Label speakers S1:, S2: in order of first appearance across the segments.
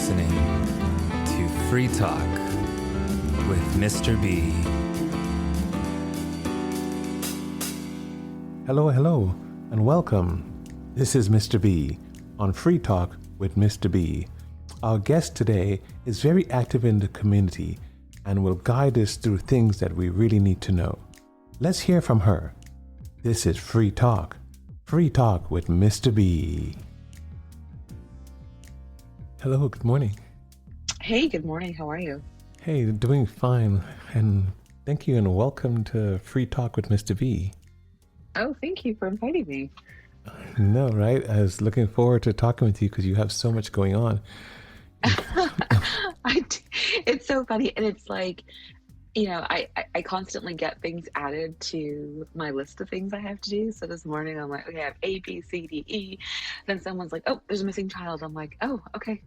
S1: listening to Free Talk with MrB.
S2: Hello, and welcome. This is MrB on Free Talk with MrB. Our guest today is very active in the community and will guide us through things that we really need to know. Let's hear from her. This is Free Talk with MrB. Hello, good morning.
S3: Hey, good morning. How are you?
S2: Hey, doing fine, and thank you and welcome to Free Talk with MrB.
S3: Oh, thank you for inviting me.
S2: No, right? I was looking forward to talking with you because you have so much going on.
S3: It's so funny. And it's like, I constantly get things added to my list of things I have to do. So this morning I'm like, okay, I have A, B, C, D, E. Then someone's like, oh, there's a missing child. I'm like, oh, okay.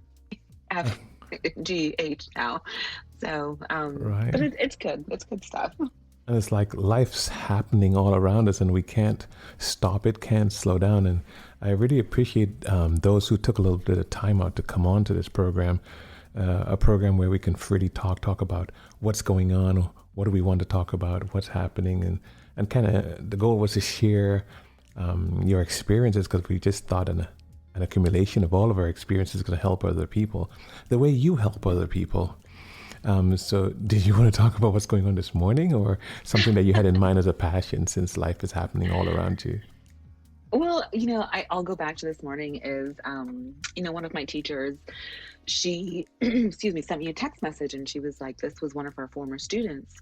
S3: F, G, H now. So,
S2: Right.
S3: but it's good. It's good stuff.
S2: And it's like life's happening all around us and we can't stop it, can't slow down. And I really appreciate those who took a little bit of time out to come on to this program, a program where we can freely talk about what's going on, what do we want to talk about, what's happening. And kind of the goal was to share your experiences because we just thought an accumulation of all of our experiences is going to help other people the way you help other people. So did you want to talk about what's going on this morning or something that you had in mind as a passion since life is happening all around you?
S3: Well, I'll go back to this morning is, one of my teachers, she, sent me a text message and she was like, this was one of our former students.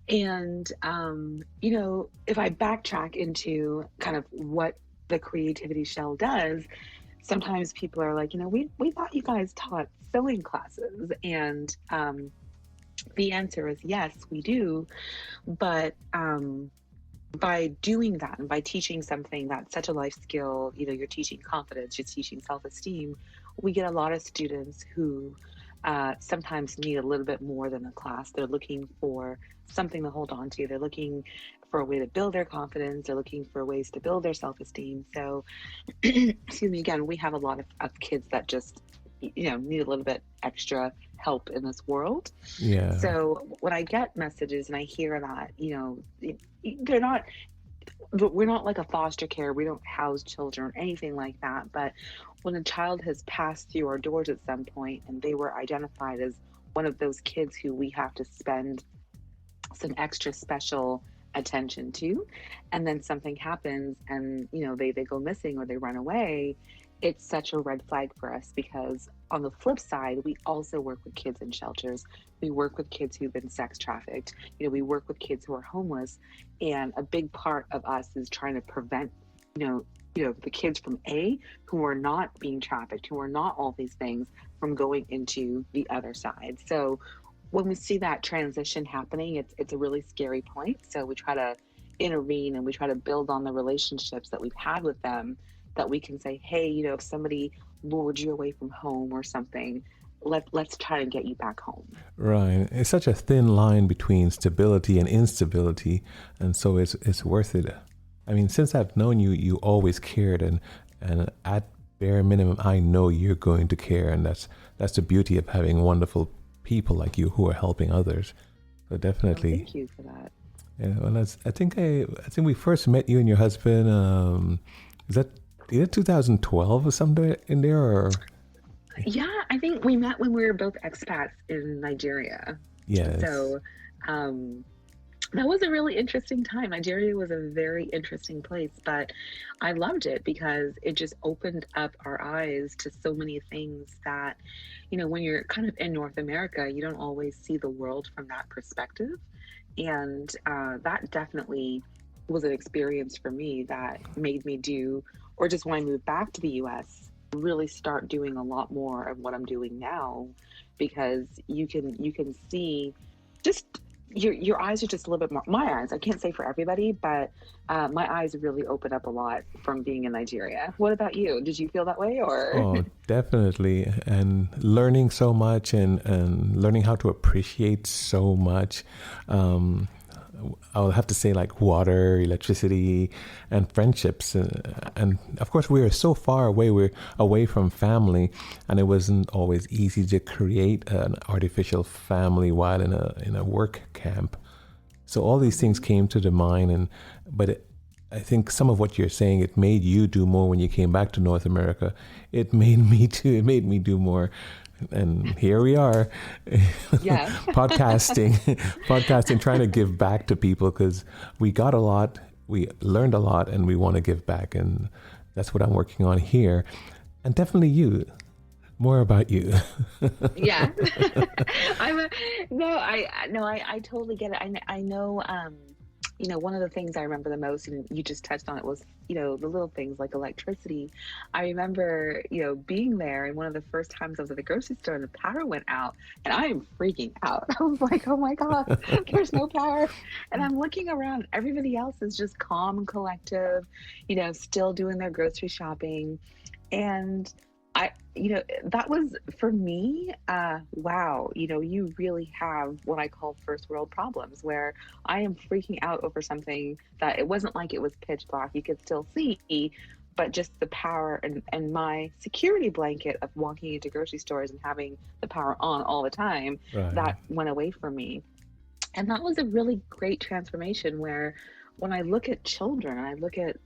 S3: And, if I backtrack into kind of what the Creativity Shell does, sometimes people are like, we thought you guys taught sewing classes. And, the answer is yes, we do. But by doing that and by teaching something that's such a life skill, you're teaching confidence, you're teaching self-esteem, we get a lot of students who sometimes need a little bit more than a class. They're looking for something to hold on to. They're looking for a way to build their confidence. They're looking for ways to build their self-esteem. So, again, we have a lot of kids that just need a little bit extra help in this world.
S2: Yeah.
S3: So when I get messages and I hear that, we're not like a foster care. We don't house children or anything like that. But when a child has passed through our doors at some point and they were identified as one of those kids who we have to spend some extra special attention to, and then something happens and, they go missing or they run away, it's such a red flag for us because on the flip side, we also work with kids in shelters. We work with kids who've been sex trafficked. We work with kids who are homeless. And a big part of us is trying to prevent, the kids from who are not being trafficked, who are not all these things, from going into the other side. So when we see that transition happening, it's a really scary point. So we try to intervene and we try to build on the relationships that we've had with them, that we can say, hey, if somebody lured you away from home or something, let's try to get you back home.
S2: Right. It's such a thin line between stability and instability. And so it's worth it. I mean, since I've known you, you always cared. And at bare minimum, I know you're going to care. And that's the beauty of having wonderful people like you who are helping others. So definitely.
S3: Well, thank you for that.
S2: Yeah, well, I think we first met you and your husband. Is that either 2012 or something in there, or?
S3: Yeah, I think we met when we were both expats in Nigeria.
S2: Yes.
S3: So that was a really interesting time. Nigeria was a very interesting place, but I loved it because it just opened up our eyes to so many things that, when you're kind of in North America, you don't always see the world from that perspective. And that definitely was an experience for me that made me do, or just when I moved back to the US, really start doing a lot more of what I'm doing now, because you can see just your eyes are just a little bit more, my eyes, I can't say for everybody, but my eyes really open up a lot from being in Nigeria. What about you? Did you feel that way or?
S2: Oh, definitely. And learning so much and learning how to appreciate so much. I'll have to say like water, electricity, and friendships. And of course, we are so far away. We're away from family, and it wasn't always easy to create an artificial family while in a work camp. So all these things came to the mind, I think some of what you're saying, it made you do more when you came back to North America. It made me too. It made me do more. And here we are,
S3: Yeah.
S2: podcasting, trying to give back to people because we got a lot, we learned a lot, and we want to give back. And that's what I'm working on here. And definitely you. More about you.
S3: Yeah. I totally get it. I know, one of the things I remember the most, and you just touched on it, was, the little things like electricity. I remember, being there, and one of the first times I was at the grocery store and the power went out, and I am freaking out. I was like, oh my God, there's no power. And I'm looking around, everybody else is just calm and collective, still doing their grocery shopping. And that was for me, wow, you really have what I call first world problems where I am freaking out over something that it wasn't like it was pitch black. You could still see, but just the power and my security blanket of walking into grocery stores and having the power on all the time,
S2: Right.
S3: that went away from me. And that was a really great transformation where when I look at children, and I look at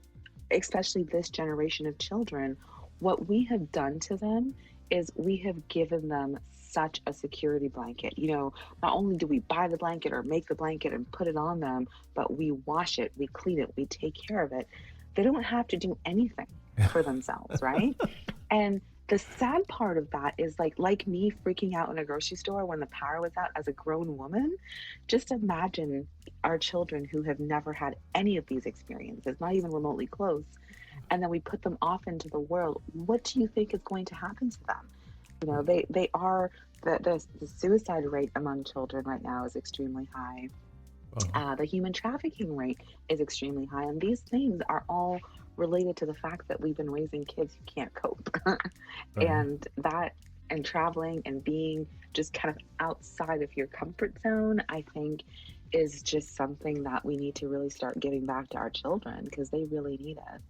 S3: especially this generation of children, what we have done to them is we have given them such a security blanket. Not only do we buy the blanket or make the blanket and put it on them, but we wash it, we clean it, we take care of it. They don't have to do anything for themselves, right? And the sad part of that is like me freaking out in a grocery store when the power was out as a grown woman. Just imagine our children who have never had any of these experiences, not even remotely close. And then we put them off into the world. What do you think is going to happen to them? They are, the suicide rate among children right now is extremely high. The human trafficking rate is extremely high. And these things are all related to the fact that we've been raising kids who can't cope. And traveling and being just kind of outside of your comfort zone, I think, is just something that we need to really start giving back to our children because they really need it.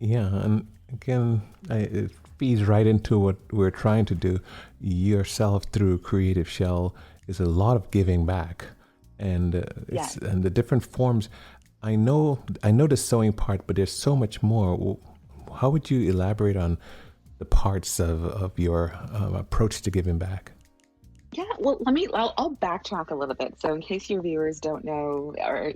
S2: Yeah, and again, it feeds right into what we're trying to do. Yourself through Creative Shell is a lot of giving back, and and the different forms. I know the sewing part, but there's so much more. How would you elaborate on the parts of your approach to giving back?
S3: Yeah, well, I'll backtrack a little bit. So in case your viewers don't know, or,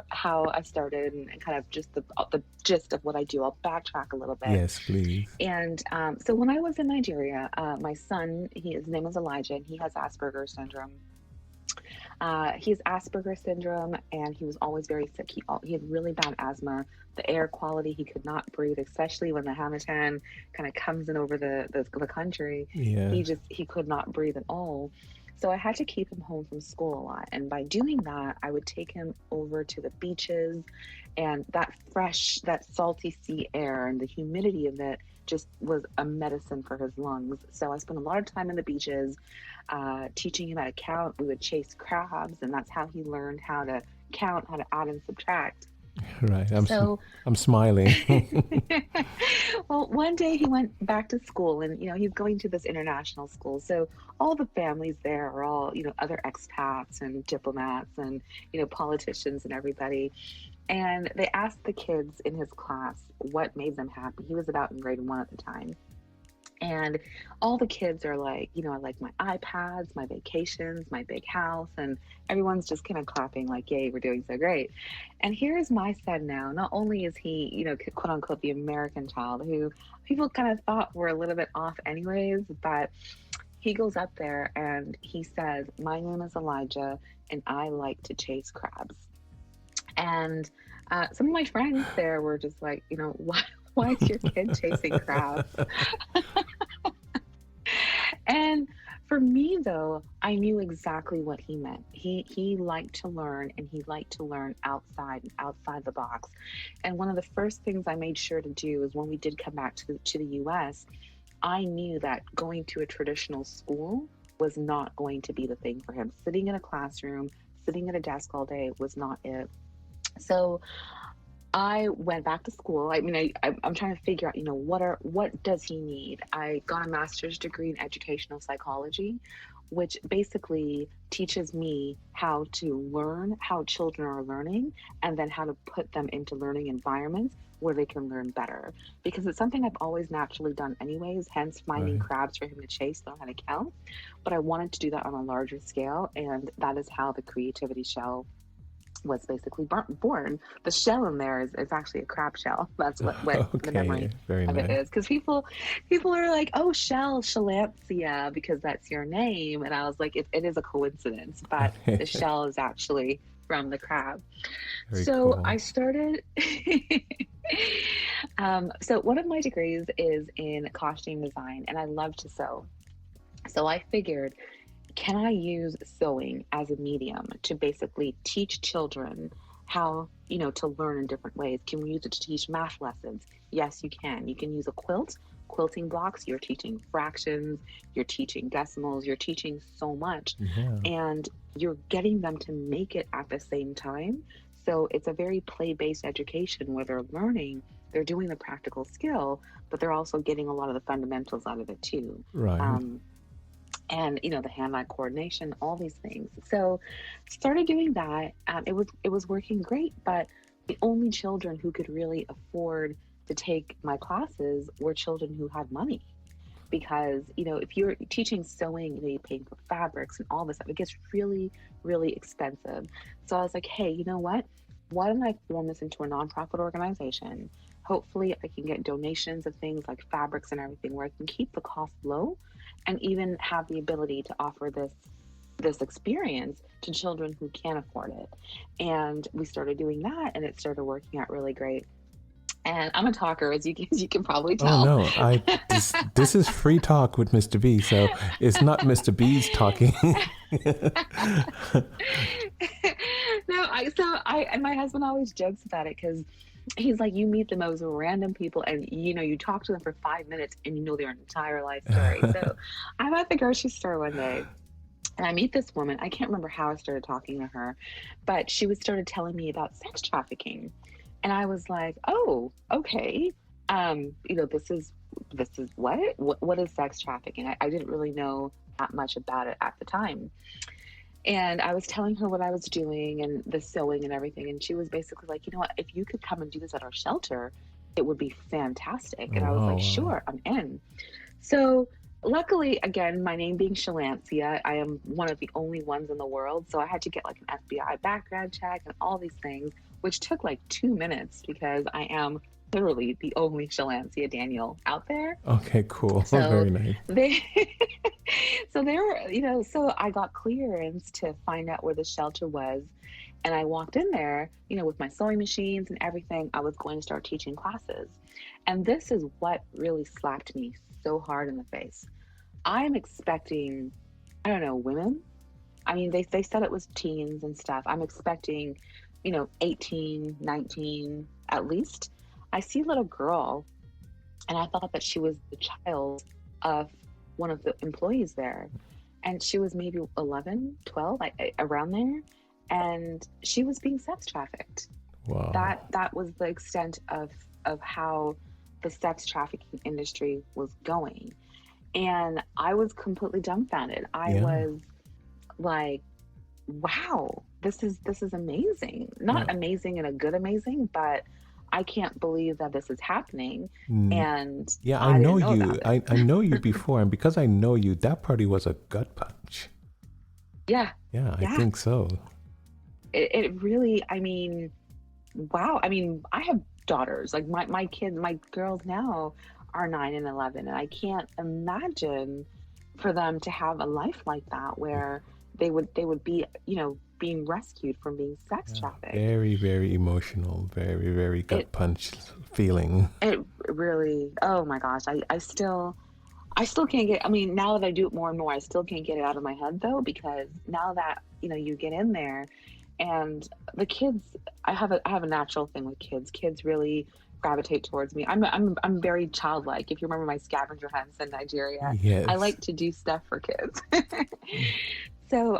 S3: how I started and kind of just the gist of what I do, I'll backtrack a little bit.
S2: Yes, please.
S3: And so when I was in Nigeria, my son, his name is Elijah, and he has Asperger's syndrome. He has Asperger's syndrome, and he was always very sick. He had really bad asthma. The air quality, he could not breathe, especially when the Hamilton kind of comes in over the country.
S2: Yeah.
S3: He could not breathe at all. So I had to keep him home from school a lot. And by doing that, I would take him over to the beaches, and that fresh, that salty sea air and the humidity of it just was a medicine for his lungs. So I spent a lot of time in the beaches, teaching him how to count. We would chase crabs, and that's how he learned how to count, how to add and subtract.
S2: Right. I'm smiling.
S3: Well, one day he went back to school, and he's going to this international school. So all the families there are all other expats and diplomats and politicians and everybody. And they asked the kids in his class what made them happy. He was about in grade 1 at the time. And all the kids are like, I like my iPads, my vacations, my big house, and everyone's just kind of clapping like, yay, we're doing so great. And here's my son now. Not only is he, quote unquote, the American child who people kind of thought were a little bit off anyways, but he goes up there and he says, my name is Elijah, and I like to chase crabs. And some of my friends there were just like, why is your kid chasing crabs? And for me, though, I knew exactly what he meant. He liked to learn, and he liked to learn outside the box. And one of the first things I made sure to do is when we did come back to the U.S., I knew that going to a traditional school was not going to be the thing for him. Sitting in a classroom, sitting at a desk all day was not it. So I went back to school. I mean, I'm trying to figure out, what does he need? I got a master's degree in educational psychology, which basically teaches me how to learn how children are learning and then how to put them into learning environments where they can learn better. Because it's something I've always naturally done anyways, hence finding
S2: Right.
S3: crabs for him to chase, learn how to count. But I wanted to do that on a larger scale, and that is how the creativity shell was basically born. The shell in there is actually a crab shell. That's what the
S2: Okay,
S3: memory
S2: very
S3: of it
S2: nice.
S3: is. Because people are like, oh, Shalancia, because that's your name. And I was like, it is a coincidence, but the shell is actually from the crab.
S2: Very
S3: So
S2: cool.
S3: I started. So one of my degrees is in costume design, and I love to sew. So I figured, can I use sewing as a medium to basically teach children how, to learn in different ways? Can we use it to teach math lessons? Yes, you can. You can use a quilting blocks. You're teaching fractions, you're teaching decimals, you're teaching so much,
S2: Yeah.
S3: and you're getting them to make it at the same time. So it's a very play-based education where they're learning, they're doing the practical skill, but they're also getting a lot of the fundamentals out of it too.
S2: Right.
S3: And the hand-eye coordination, all these things. So started doing that. It was working great, but the only children who could really afford to take my classes were children who had money. Because if you're teaching sewing, you're paying for fabrics and all this stuff. It gets really, really expensive. So I was like, hey, you know what? Why don't I form this into a nonprofit organization? Hopefully, I can get donations of things like fabrics and everything, where I can keep the cost low, and even have the ability to offer this experience to children who can't afford it. And we started doing that, and it started working out really great. And I'm a talker, as you can probably
S2: Oh
S3: tell.
S2: no, this is free talk with Mr. B, so it's not Mr. B's talking.
S3: No, I and my husband always jokes about it, because he's like, you meet the most random people, and you talk to them for 5 minutes and you know their entire life story. So I'm at the grocery store one day, and I meet this woman. I can't remember how I started talking to her, but she started telling me about sex trafficking. And I was like, oh, okay. This is what is sex trafficking? I didn't really know that much about it at the time. And I was telling her what I was doing and the sewing and everything. And she was basically like, you know what, if you could come and do this at our shelter, it would be fantastic.
S2: Oh,
S3: And I was
S2: wow,
S3: like,
S2: wow.
S3: sure, I'm in. So luckily, again, my name being Shalancia, I am one of the only ones in the world. So I had to get like an FBI background check and all these things, which took like 2 minutes, because I am literally the only Shalancia Daniel out there.
S2: Okay, cool.
S3: So
S2: Very nice.
S3: they, so they were, so I got clearance to find out where the shelter was. And I walked in there, with my sewing machines and everything. I was going to start teaching classes. And this is what really slapped me so hard in the face. I'm expecting, I don't know, women. I mean, they said it was teens and stuff. I'm expecting, 18, 19 at least. I see a little girl, and I thought that she was the child of one of the employees there. And she was maybe 11, 12, around there. And she was being sex trafficked.
S2: Wow.
S3: That was the extent of how the sex trafficking industry was going. And I was completely dumbfounded. I
S2: Yeah.
S3: was like, wow, this is amazing. Not
S2: Yeah.
S3: amazing in a good amazing, but I can't believe that this is happening. And
S2: Yeah,
S3: I
S2: know
S3: didn't know
S2: you.
S3: about it.
S2: I know you before, and because I know you, that party was a gut punch.
S3: Yeah,
S2: Yeah, I
S3: yeah.
S2: think so.
S3: It really, I mean, wow. I mean, I have daughters. Like my kids, my girls now are 9 and 11, and I can't imagine for them to have a life like that, where they would be, being rescued from being sex
S2: Yeah.
S3: trafficked.
S2: Very, very emotional. Very, very gut
S3: It
S2: punch feeling.
S3: it really, oh my gosh, I still can't get, I mean, now that I do it more and more, I still can't get it out of my head though, because now that, you get in there, and the kids, I have a natural thing with kids. Kids really gravitate towards me. I'm very childlike. If you remember my scavenger hunts in Nigeria, I
S2: Yes.
S3: like to do stuff for kids. So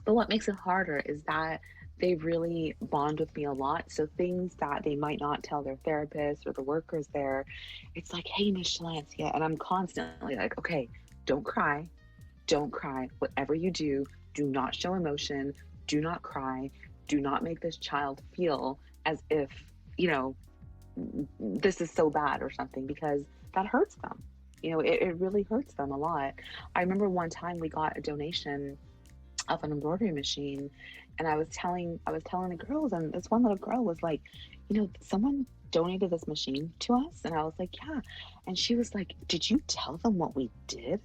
S3: But what makes it harder is that they really bond with me a lot. So things that they might not tell their therapist or the workers there, it's like, hey, Miss Shalancia. And I'm constantly like, okay, don't cry. Don't cry. Whatever you do not show emotion. Do not cry. Do not make this child feel as if, you know, this is so bad or something, because that hurts them. It really hurts them a lot. I remember one time we got a donation of an embroidery machine, and I was telling the girls, and this one little girl was like, someone donated this machine to us, and I was like, yeah. And she was like, did you tell them what we did?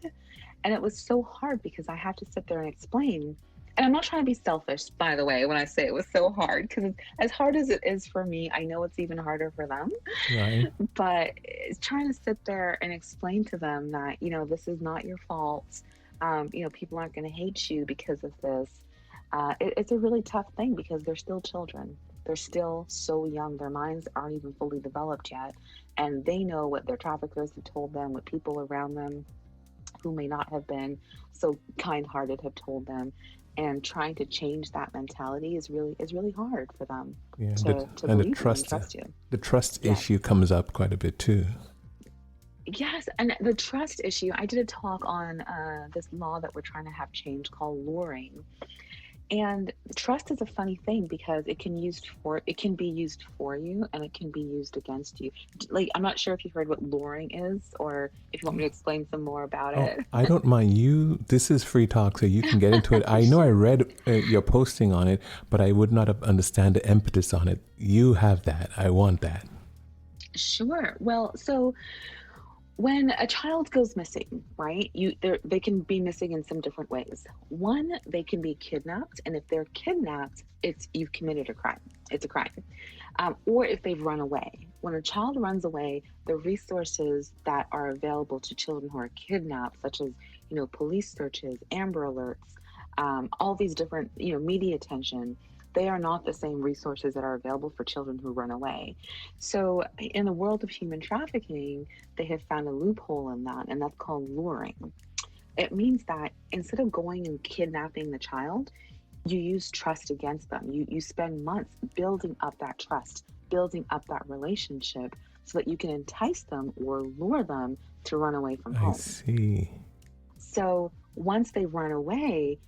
S3: And it was so hard because I had to sit there and explain. And I'm not trying to be selfish, by the way, when I say it was so hard, because as hard as it is for me, I know it's even harder for them.
S2: Right.
S3: But it's trying to sit there and explain to them that, this is not your fault. People aren't going to hate you because of this. It's a really tough thing because they're still children. They're still so young. Their minds aren't even fully developed yet. And they know what their traffickers have told them, what people around them who may not have been so kind-hearted have told them. And trying to change that mentality is really hard for them
S2: Yeah.
S3: to
S2: And
S3: believe you and trust you.
S2: the trust
S3: Yes.
S2: issue comes up quite a bit too.
S3: Yes, and the trust issue. I did a talk on this law that we're trying to have changed called luring. And trust is a funny thing because it can be used for you and it can be used against you. Like, I'm not sure if you heard what luring is, or if you want me to explain some more about
S2: Oh,
S3: it.
S2: I don't mind you. This is free talk, so you can get into it. I know I read your posting on it, but I would not have understand the impetus on it. You have that. I want that.
S3: Sure. Well, so when a child goes missing, right? They can be missing in some different ways. One, they can be kidnapped, and if they're kidnapped, you've committed a crime. It's a crime. Or if they've run away. When a child runs away, the resources that are available to children who are kidnapped, such as police searches, Amber Alerts, all these different media attention, they are not the same resources that are available for children who run away. So in the world of human trafficking, they have found a loophole in that, and that's called luring. It means that instead of going and kidnapping the child, you use trust against them. You spend months building up that trust, building up that relationship so that you can entice them or lure them to run away from
S2: I
S3: home.
S2: see.
S3: So once they run away,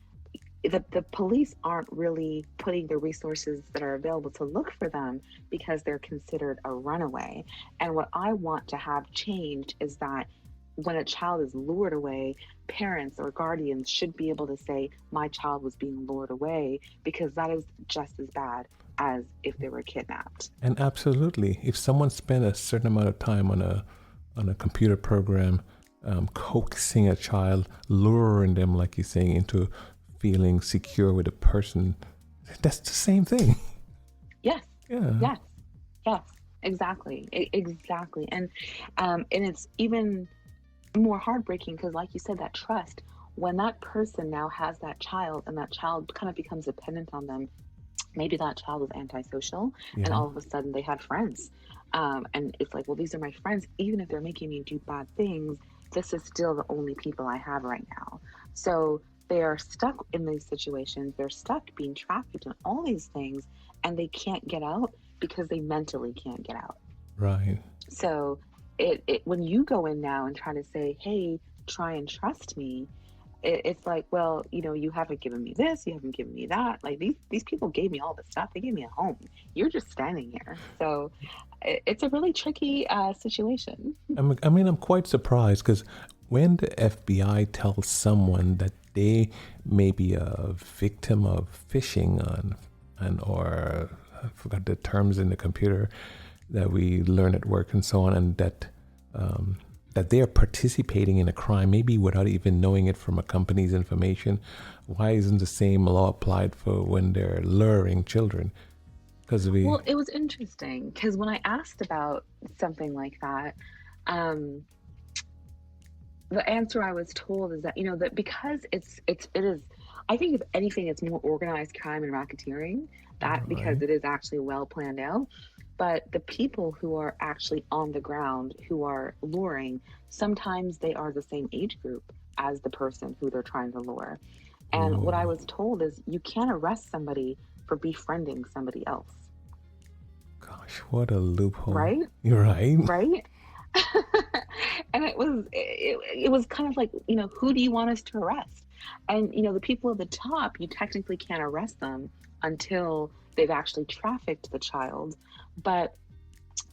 S3: the police aren't really putting the resources that are available to look for them because they're considered a runaway. And what I want to have changed is that when a child is lured away, parents or guardians should be able to say, my child was being lured away, because that is just as bad as if they were kidnapped.
S2: And absolutely, if someone spent a certain amount of time on a computer program, coaxing a child, luring them, like you're saying, into feeling secure with a person, that's the same thing.
S3: Yes.
S2: Yeah.
S3: Yes. Exactly. Exactly. And it's even more heartbreaking because, like you said, that trust, when that person now has that child and that child kind of becomes dependent on them, maybe that child was antisocial and all of a sudden they had friends. And it's like, well, these are my friends. Even if they're making me do bad things, this is still the only people I have right now. So they are stuck in these situations. They're stuck being trafficked and all these things, and they can't get out because they mentally can't get out.
S2: Right.
S3: So when you go in now and try to say, hey, try and trust me, it's like, well, you haven't given me this, you haven't given me that. Like these people gave me all this stuff. They gave me a home. You're just standing here. So it's a really tricky situation.
S2: I'm quite surprised because when the FBI tells someone that they may be a victim of phishing or I forgot the terms in the computer that we learn at work and so on, and that they are participating in a crime, maybe without even knowing it from a company's information. Why isn't the same law applied for when they're luring children?
S3: Well, it was interesting because when I asked about something like that, the answer I was told is that that because it is, I think if anything, it's more organized crime and racketeering, because it is actually well planned out. But the people who are actually on the ground who are luring, sometimes they are the same age group as the person who they're trying to lure. And what I
S2: Ooh,
S3: was told is you can't arrest somebody for befriending somebody else,
S2: gosh, what a loophole.
S3: right?
S2: You're right.
S3: Right? And it was kind of like, who do you want us to arrest? And the people at the top, you technically can't arrest them until they've actually trafficked the child. But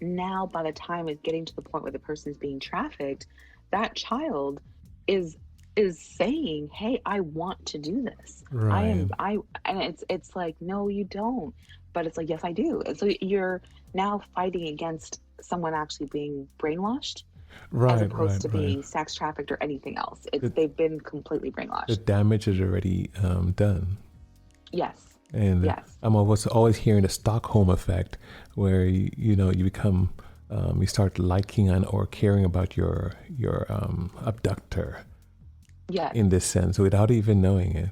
S3: now by the time it's getting to the point where the person is being trafficked, that child is is saying, hey, I want to do this.
S2: Right.
S3: And it's like, no, you don't. But it's like, yes, I do. And so you're now fighting against someone actually being brainwashed as
S2: Right,
S3: opposed
S2: right,
S3: to
S2: right.
S3: being sex trafficked or anything else. It's
S2: The,
S3: they've been completely
S2: the
S3: brainwashed.
S2: damage is already done.
S3: Yes.
S2: And
S3: Yes.
S2: I'm always hearing the Stockholm effect, where you become you start liking and or caring about your abductor
S3: Yes.
S2: in this sense without even knowing it.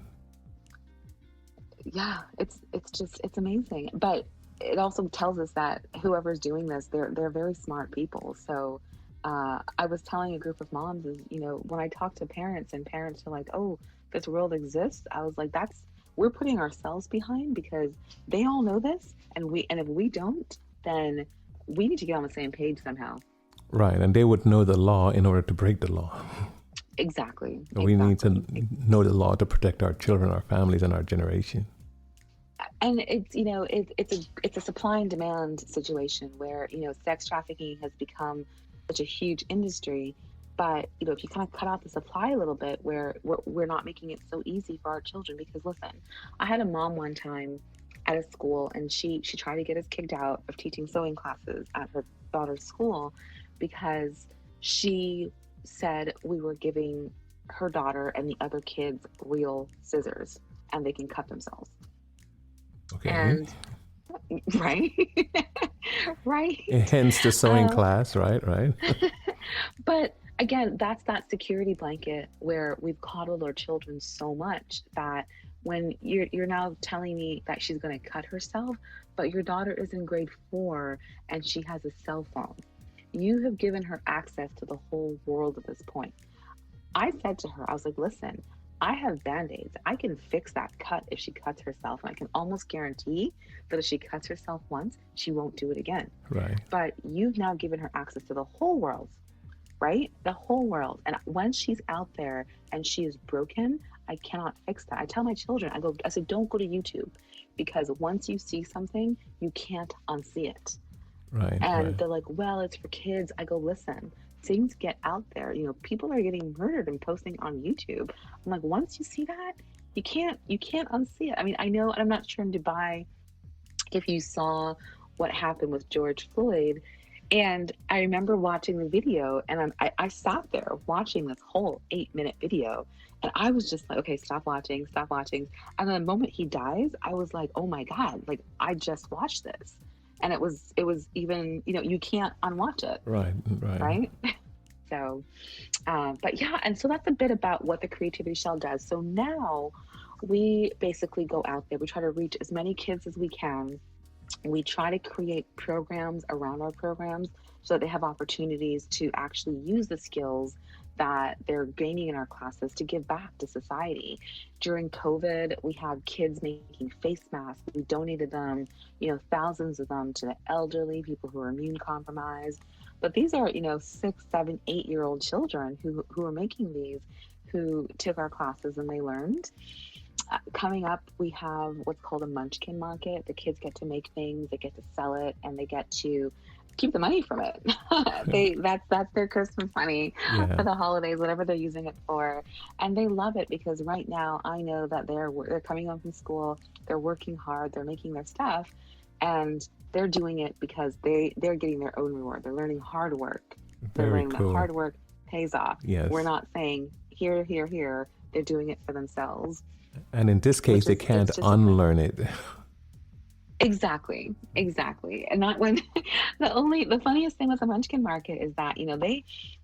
S3: Yeah, it's amazing. But it also tells us that whoever's doing this, they're very smart people. So I was telling a group of moms is, when I talk to parents and parents are like, oh, this world exists, I was like, we're putting ourselves behind because they all know this, and if we don't, then we need to get on the same page somehow.
S2: Right, and they would know the law in order to break the law.
S3: Exactly.
S2: We need to
S3: Exactly.
S2: know the law to protect our children, our families, and our generation.
S3: And it's a supply and demand situation where sex trafficking has become such a huge industry, but if you kind of cut out the supply a little bit, where we're not making it so easy for our children. Because listen, I had a mom one time at a school, and she tried to get us kicked out of teaching sewing classes at her daughter's school because she said we were giving her daughter and the other kids real scissors and they can cut themselves.
S2: Okay.
S3: And right, right.
S2: Hence the sewing
S3: um,
S2: class, right? Right.
S3: but again, that's that security blanket where we've coddled our children so much that when you're now telling me that she's going to cut herself, but your daughter is in grade 4 and she has a cell phone, you have given her access to the whole world at this point. I said to her, I was like, listen, I have band-aids. I can fix that cut if she cuts herself. And I can almost guarantee that if she cuts herself once, she won't do it again.
S2: Right.
S3: But you've now given her access to the whole world, right? The whole world. And when she's out there and she is broken, I cannot fix that. I tell my children, I said, don't go to YouTube, because once you see something, you can't unsee it.
S2: Right.
S3: And
S2: Right.
S3: they're like, well, it's for kids. I go, listen, things get out there. People are getting murdered and posting on YouTube. I'm like, once you see that, you can't unsee it. I mean, I know, and I'm not sure in Dubai if you saw what happened with George Floyd. And I remember watching the video, and I sat there watching this whole 8-minute video. And I was just like, okay, stop watching, stop watching. And then the moment he dies, I was like, oh my God, like I just watched this. And it was even, you can't unwatch it,
S2: Right. Right.
S3: right? So, but yeah, and so that's a bit about what the Creativity Shell does. So now we basically go out there, we try to reach as many kids as we can. We try to create programs around our programs so that they have opportunities to actually use the skills that they're gaining in our classes to give back to society. During COVID, we had kids making face masks. We donated them, thousands of them to the elderly, people who are immune compromised. But these are, 6, 7, 8-year-old children who are making these, who took our classes and they learned. Coming up, we have what's called a munchkin market. The kids get to make things, they get to sell it, and they get to keep the money from it. That's their Christmas money
S2: Yeah.
S3: for the holidays, whatever they're using it for, and they love it because right now I know that they're coming home from school, they're working hard, they're making their stuff, and they're doing it because they're getting their own reward. They're learning hard work. They're
S2: Very
S3: learning that
S2: cool.
S3: hard work pays off.
S2: Yes.
S3: We're not saying here, here, here. They're doing it for themselves.
S2: And in this case, they can't
S3: it's just
S2: unlearn it.
S3: exactly. And not when the funniest thing with the munchkin market is that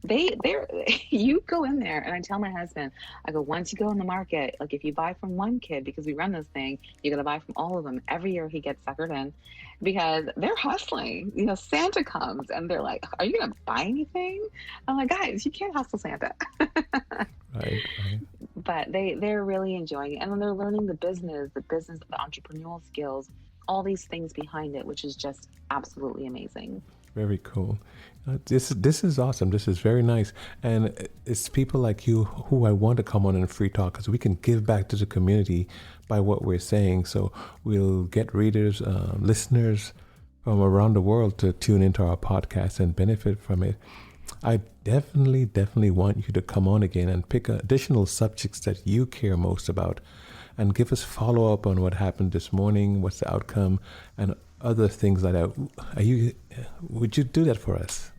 S3: they're you go in there, and I tell my husband, I go, once you go in the market, like if you buy from one kid, because we run this thing, you got to buy from all of them. Every year he gets suckered in because they're hustling. Santa comes and they're like, are you gonna buy anything? I'm like, guys, you can't hustle Santa.
S2: Right. Right.
S3: but they're really enjoying it, and then they're learning the entrepreneurial skills, all these things behind it, which is just absolutely amazing.
S2: Very cool. This is awesome. This is very nice, and it's people like you who I want to come on in Free Talk, because we can give back to the community by what we're saying. So we'll get readers, listeners from around the world to tune into our podcast and benefit from it. I definitely want you to come on again and pick additional subjects that you care most about, and give us follow up on what happened this morning, what's the outcome, and other things like that. Would you do that for us?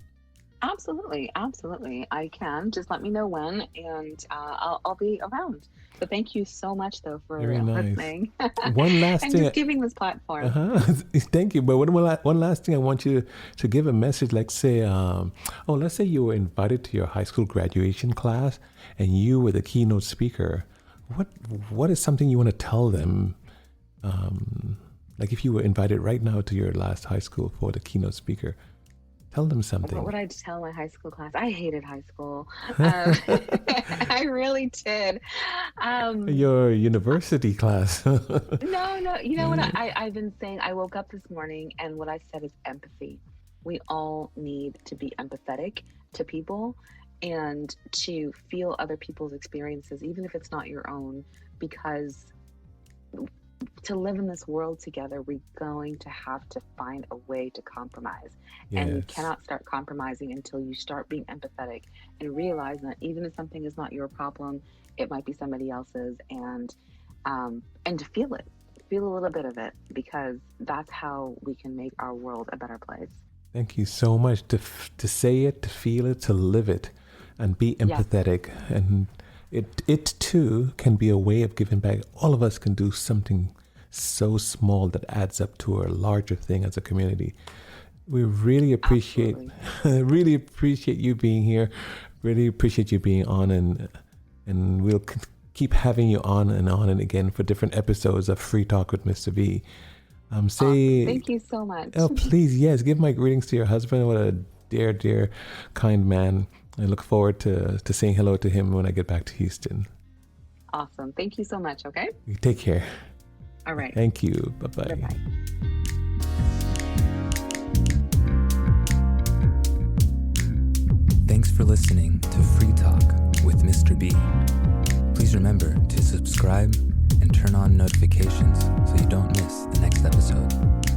S3: Absolutely, absolutely. I can. Just let me know when, and I'll be around. So thank you so much, though, for
S2: Very nice.
S3: listening.
S2: One last
S3: and
S2: thing.
S3: just giving this platform.
S2: Thank you. But one last thing, I want you to give a message. Like say, let's say you were invited to your high school graduation class, and you were the keynote speaker. What is something you want to tell them? Like if you were invited right now to your last high school for the keynote speaker, tell them something.
S3: What would I tell my high school class? I hated high school. I really did.
S2: Your university class.
S3: No. You know what I've been saying? I woke up this morning and what I said is empathy. We all need to be empathetic to people and to feel other people's experiences, even if it's not your own, because to live in this world together, we're going to have to find a way to compromise.
S2: Yes.
S3: And you cannot start compromising until you start being empathetic and realize that even if something is not your problem, it might be somebody else's, and to feel a little bit of it, because that's how we can make our world a better place.
S2: Thank you so much to say it, to feel it, to live it, and be empathetic. Yes. And it too can be a way of giving back. All of us can do something so small that adds up to a larger thing as a community. We really appreciate really appreciate you being here. Really appreciate you being on, and we'll keep having you on and again for different episodes of Free Talk with Mr. B.
S3: Thank you so much.
S2: Oh, please, yes, give my greetings to your husband. What a dear, kind man. I look forward to saying hello to him when I get back to Houston.
S3: Awesome. Thank you so much, okay?
S2: You take care.
S3: All right.
S2: Thank you. Bye-bye.
S3: Bye-bye.
S1: Thanks for listening to Free Talk with Mr. B. Please remember to subscribe and turn on notifications so you don't miss the next episode.